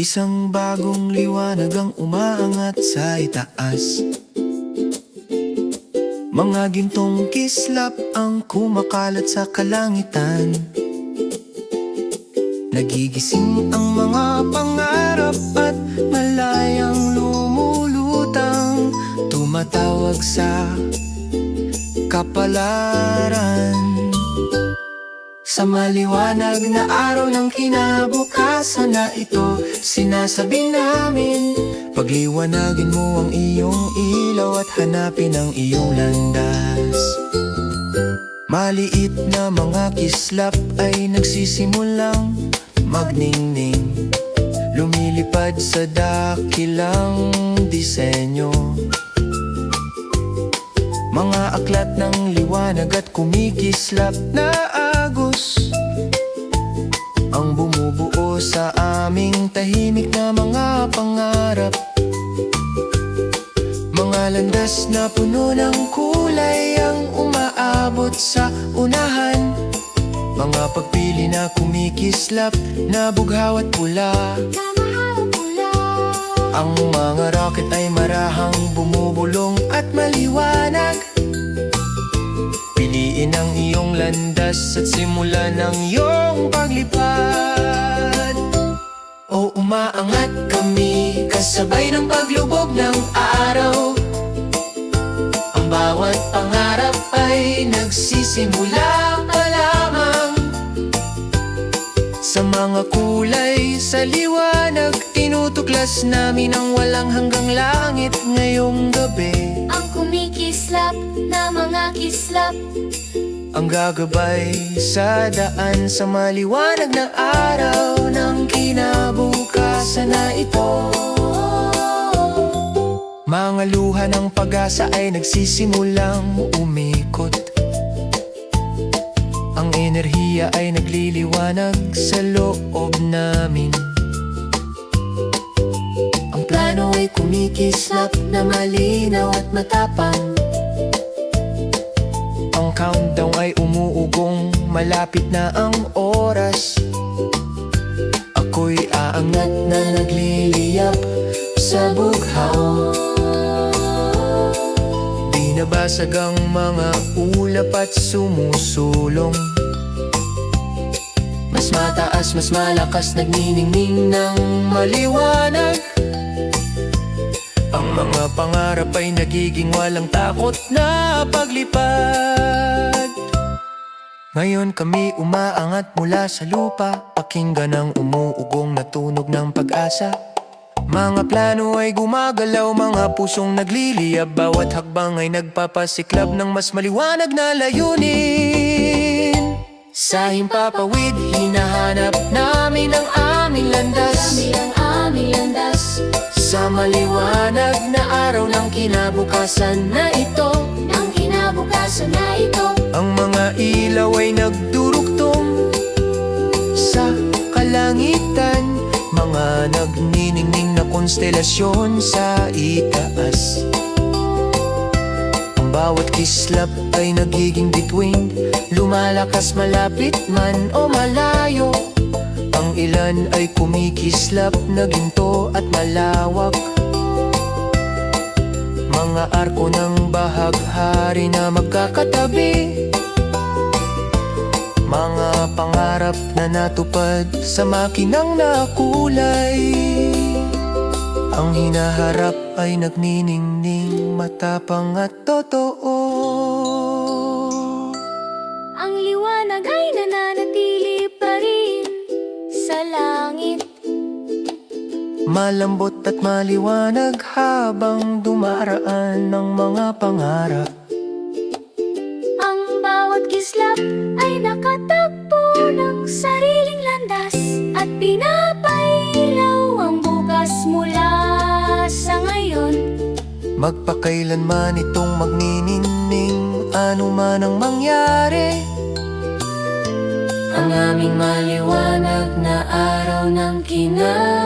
Isang bagong liwanag ang umaangat sa itaas. Mga gintong kislap ang kumakalat sa kalangitan. Nagigising ang mga pangarap at malayang lumulutang, tumatawag sa kapalaran. Sa maliwanag na araw ng kinabukasan na ito, sinasabi namin, pagliwanagin mo ang iyong ilaw at hanapin ang iyong landas. Maliit na mga kislap ay nagsisimulang magningning, lumilipad sa dakilang disenyo. Mga aklat ng liwanag at kumikislap na agos ang bumubuo sa aming tahimik na mga pangarap. Mga landas na puno ng kulay ang umaabot sa unahan. Mga pagpili na kumikislap na bughaw at pula. Ang mga rocket ay marahang bumubulong at maliwanag. Piliin ang iyong landas at simulan ang iyong paglipad. O umaangat kami kasabay ng paglubog ng araw. Ang bawat pangarap ay nagsisimula pa lamang. Sa mga kulay sa liwanag, tinutuklas namin ang walang hanggang langit ngayong gabi. Ang kumikislap na mga kislap, ang gagabay sa daan sa maliwanag na araw ng kinabukasan na ito. Mga luha ng pag-asa ay nagsisimulang umikot. Ang enerhiya ay nagliliwanag sa loob namin. Ang plano ay kumikislap na malinaw at matapang. Ang countdown ay umuugong, malapit na ang oras. Ako'y aangat na nagliliyap sa bughaw. Di nabasag ang mga ulap at sumusulong. Mas mataas, mas malakas, nagniningning ng maliwanag. Ang mga pangarap ay nagiging walang takot na paglipad. Ngayon kami umaangat mula sa lupa, pakinggan ang umuugong na tunog ng pag-asa. Mga plano ay gumagalaw, mga pusong nagliliyab, bawat hakbang ay nagpapasiklab ng mas maliwanag na layunin. Sa himpapawid, hinahanap namin ang aming landas. Sa maliwanag na araw ng kinabukasan na ito, ang mga ilaw ay nagdurugtong sa kalangitan. Mga nagniningning na konstelasyon sa itaas. Ang bawat kislap ay nagiging bituin, lumalakas malapit man o malayo. Ang ilan ay kumikislap na ginto at malawak. Mga arko ng bahaghari na magkakatabi. Mga pangarap na natupad sa makinang nakulay. Ang hinaharap ay nagniningning, matapang at totoo. ang liwanag ay nananatili pa rin sa langit. Malambot at maliwanag habang dumaraan ng mga pangarap. Ang bawat kislap ay nakatakbo ng sariling landas at pinapailaw ang bukas mula sa ngayon. Magpakailanman itong magniningning, ano man ang mangyari. Ang aming maliwanag na araw ng kinabukasan